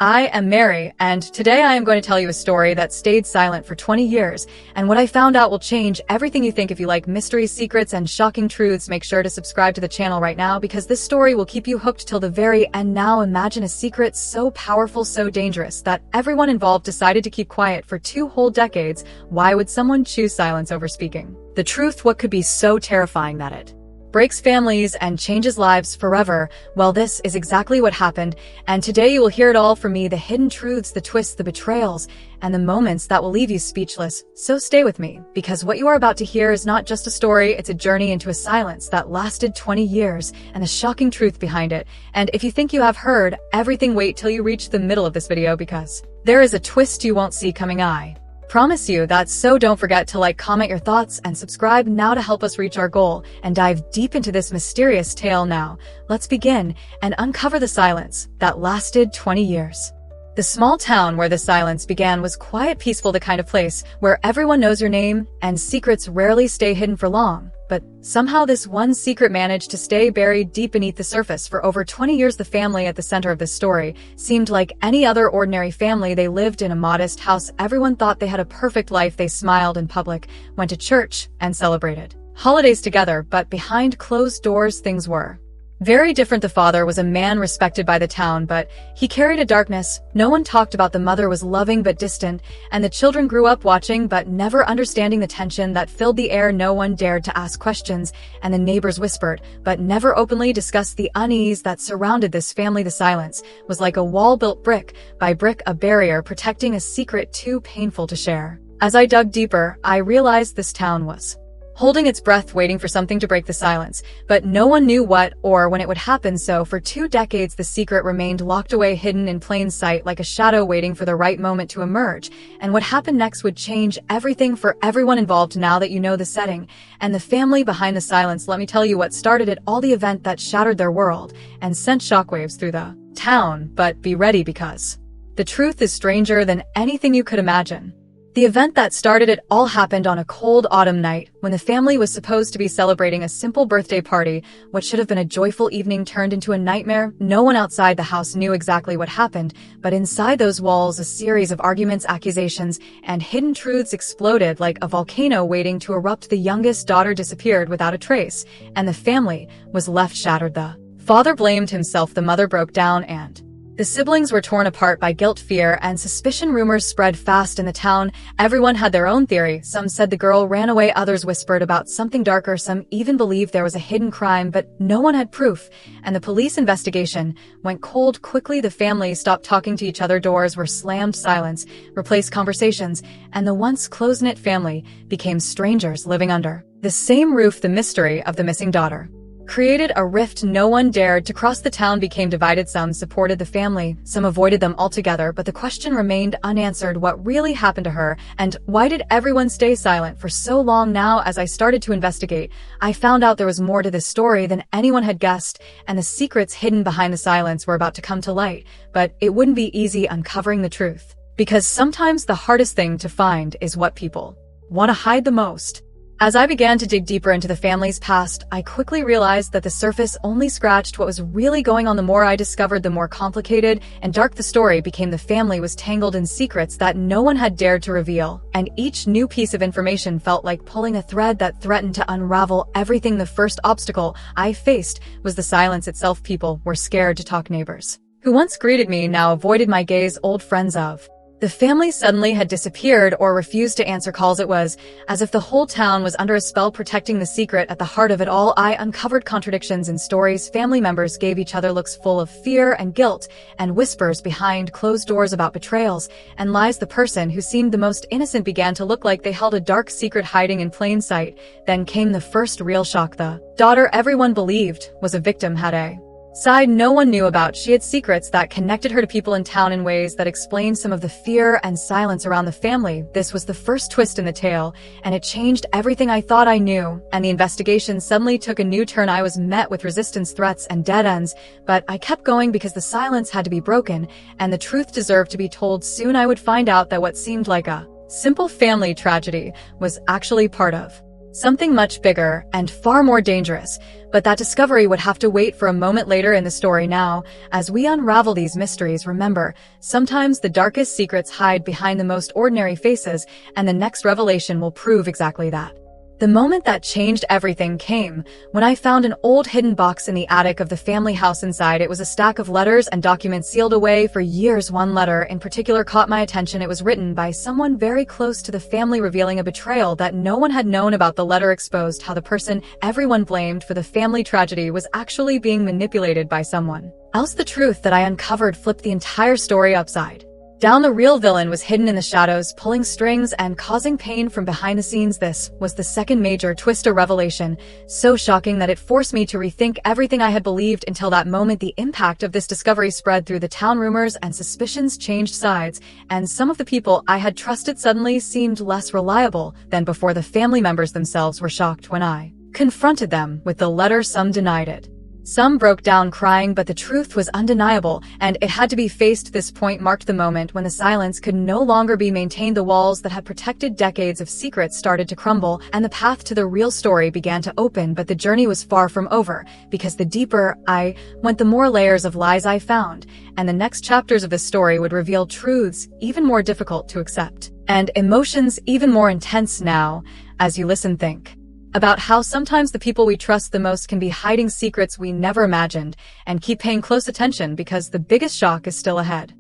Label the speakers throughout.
Speaker 1: I am Mary, and today I am going to tell you a story that stayed silent for 20 years, and what I found out will change everything you think. If you like mysteries, secrets, and shocking truths, make sure to subscribe to the channel right now because this story will keep you hooked till the very end. Now imagine a secret so powerful, so dangerous, that everyone involved decided to keep quiet for 2 whole decades. Why would someone choose silence over speaking? The truth, what could be so terrifying that it breaks families and changes lives forever? Well, this is exactly what happened, and today you will hear it all from me, the hidden truths, the twists, the betrayals, and the moments that will leave you speechless. So stay with me, because what you are about to hear is not just a story, it's a journey into a silence that lasted 20 years, and the shocking truth behind it. And if you think you have heard everything, wait till you reach the middle of this video, because there is a twist you won't see coming. I promise you that. So don't forget to like, comment your thoughts, and subscribe now to help us reach our goal and dive deep into this mysterious tale. Now, let's begin and uncover the silence that lasted 20 years. The small town where the silence began was quiet, peaceful, the kind of place where everyone knows your name and secrets rarely stay hidden for long. But somehow this one secret managed to stay buried deep beneath the surface for over 20 years. The family at the center of this story seemed like any other ordinary family. They lived in a modest house. Everyone thought they had a perfect life. They smiled in public, went to church, and celebrated holidays together. But behind closed doors, things were very different. The father was a man respected by the town, but he carried a darkness no one talked about. The mother was loving but distant, and the children grew up watching but never understanding the tension that filled the air. No one dared to ask questions, and the neighbors whispered but never openly discussed the unease that surrounded this family. The silence was like a wall built brick by brick, a barrier protecting a secret too painful to share. As I dug deeper, I realized this town was holding its breath, waiting for something to break the silence, but no one knew what or when it would happen. So for 2 decades, the secret remained locked away, hidden in plain sight, like a shadow waiting for the right moment to emerge. And what happened next would change everything for everyone involved. Now that you know the setting and the family behind the silence, let me tell you what started it all, the event that shattered their world and sent shockwaves through the town. But be ready, because the truth is stranger than anything you could imagine. The event that started it all happened on a cold autumn night when the family was supposed to be celebrating a simple birthday party. What should have been a joyful evening turned into a nightmare. No one outside the house knew exactly what happened, but inside those walls, a series of arguments, accusations, and hidden truths exploded like a volcano waiting to erupt. The youngest daughter disappeared without a trace, and the family was left shattered. The father blamed himself, the mother broke down, and the siblings were torn apart by guilt, fear, and suspicion. Rumors spread fast in the town. Everyone had their own theory. Some said the girl ran away, others whispered about something darker, some even believed there was a hidden crime, but no one had proof, and the police investigation went cold quickly. The family stopped talking to each other, doors were slammed, silence replaced conversations, and the once close-knit family became strangers living under the same roof. The mystery of the missing daughter created a rift no one dared to cross. The town became divided. Some supported the family, some avoided them altogether, but the question remained unanswered: what really happened to her, and why did everyone stay silent for so long? Now, as I started to investigate, I found out there was more to this story than anyone had guessed, and the secrets hidden behind the silence were about to come to light. But it wouldn't be easy uncovering the truth, because sometimes the hardest thing to find is what people want to hide the most. As I began to dig deeper into the family's past, I quickly realized that the surface only scratched what was really going on. The more I discovered, the more complicated and dark the story became. The family was tangled in secrets that no one had dared to reveal, and each new piece of information felt like pulling a thread that threatened to unravel everything. The first obstacle I faced was the silence itself. People were scared to talk. Neighbors who once greeted me now avoided my gaze. Old friends of the family suddenly had disappeared or refused to answer calls. It was as if the whole town was under a spell, protecting the secret. At the heart of it all, I uncovered contradictions in stories. Family members gave each other looks full of fear and guilt, and whispers behind closed doors about betrayals and lies. The person who seemed the most innocent began to look like they held a dark secret hiding in plain sight. Then came the first real shock. The daughter everyone believed was a victim had a side no one knew about. She had secrets that connected her to people in town in ways that explained some of the fear and silence around the family. This was the first twist in the tale, and it changed everything I thought I knew. And the investigation suddenly took a new turn. I was met with resistance, threats, and dead ends, but I kept going because the silence had to be broken, and the truth deserved to be told. Soon I would find out that what seemed like a simple family tragedy was actually part of Something much bigger and far more dangerous, but that discovery would have to wait for a moment later in the story. Now, as we unravel these mysteries, remember, sometimes the darkest secrets hide behind the most ordinary faces, and the next revelation will prove exactly that. The moment that changed everything came when I found an old hidden box in the attic of the family house. Inside it was a stack of letters and documents sealed away for years. One letter in particular caught my attention. It was written by someone very close to the family, revealing a betrayal that no one had known about. The letter exposed how the person everyone blamed for the family tragedy was actually being manipulated by someone else. The truth that I uncovered flipped the entire story upside down. The real villain was hidden in the shadows, pulling strings and causing pain from behind the scenes. This was the second major twist, a revelation so shocking that it forced me to rethink everything I had believed until that moment. The impact of this discovery spread through the town. Rumors and suspicions changed sides, and some of the people I had trusted suddenly seemed less reliable than before. The family members themselves were shocked when I confronted them with the letter. Some denied it. Some broke down crying, but the truth was undeniable, and it had to be faced. This point marked the moment when the silence could no longer be maintained. The walls that had protected decades of secrets started to crumble, and the path to the real story began to open. But the journey was far from over, because the deeper I went, the more layers of lies I found, and the next chapters of the story would reveal truths even more difficult to accept, and emotions even more intense. Now, as you listen, think about how sometimes the people we trust the most can be hiding secrets we never imagined, and keep paying close attention because the biggest shock is still ahead.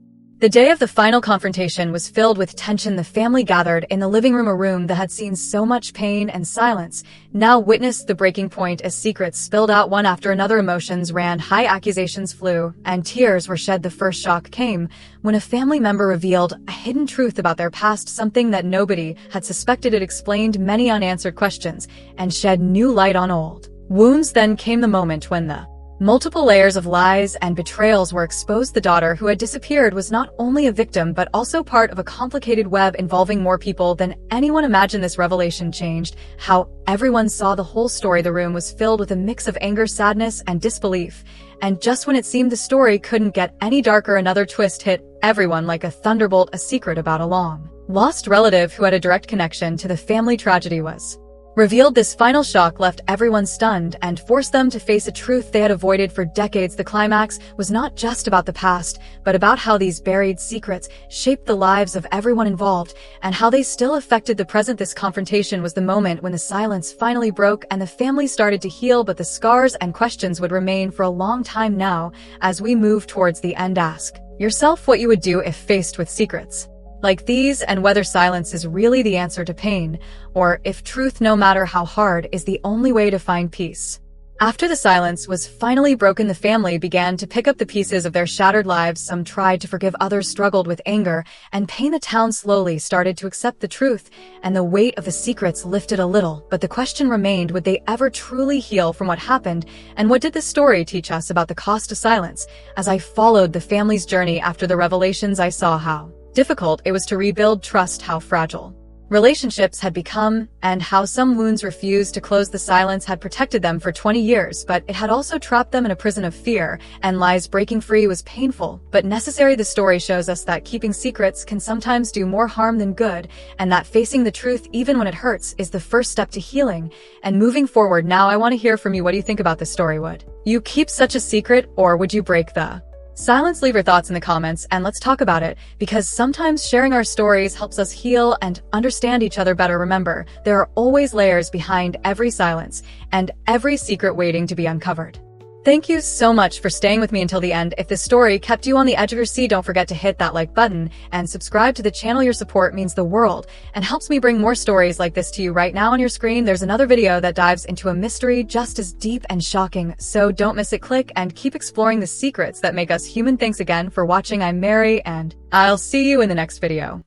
Speaker 1: The day of the final confrontation was filled with tension. The family gathered in the living room, a room that had seen so much pain and silence, now witnessed the breaking point as secrets spilled out one after another. Emotions ran high, accusations flew, and tears were shed. The first shock came when a family member revealed a hidden truth about their past, something that nobody had suspected. It explained many unanswered questions and shed new light on old wounds. Then came the moment when the multiple layers of lies and betrayals were exposed. The daughter who had disappeared was not only a victim but also part of a complicated web involving more people than anyone imagined. This revelation changed how everyone saw the whole story. The room was filled with a mix of anger, sadness, and disbelief. And just when it seemed the story couldn't get any darker, another twist hit everyone like a thunderbolt. A secret about a long-lost relative who had a direct connection to the family tragedy was revealed. This final shock left everyone stunned and forced them to face a truth they had avoided for decades. The climax was not just about the past, but about how these buried secrets shaped the lives of everyone involved and how they still affected the present. This confrontation was the moment when the silence finally broke and the family started to heal, but the scars and questions would remain for a long time. Now, as we move towards the end, ask yourself what you would do if faced with secrets like these, and whether silence is really the answer to pain, or if truth, no matter how hard, is the only way to find peace. After the silence was finally broken, the family began to pick up the pieces of their shattered lives. Some tried to forgive, others struggled with anger and pain. The town slowly started to accept the truth, and the weight of the secrets lifted a little. But the question remained, would they ever truly heal from what happened? And what did this story teach us about the cost of silence? As I followed the family's journey after the revelations, I saw how difficult it was to rebuild trust, how fragile relationships had become, and how some wounds refused to close. The silence had protected them for 20 years, but it had also trapped them in a prison of fear and lies. Breaking free was painful, but necessary. The story shows us that keeping secrets can sometimes do more harm than good, and that facing the truth, even when it hurts, is the first step to healing and moving forward. Now, I want to hear from you. What do you think about this story? Would you keep such a secret, or would you break the silence? Leave your thoughts in the comments and let's talk about it, because sometimes sharing our stories helps us heal and understand each other better. Remember, there are always layers behind every silence and every secret waiting to be uncovered. Thank you so much for staying with me until the end. If this story kept you on the edge of your seat, don't forget to hit that like button and subscribe to the channel. Your support means the world and helps me bring more stories like this to you. Right now on your screen, there's another video that dives into a mystery just as deep and shocking, so don't miss it. Click and keep exploring the secrets that make us human. Thanks again for watching. I'm Mary, and I'll see you in the next video.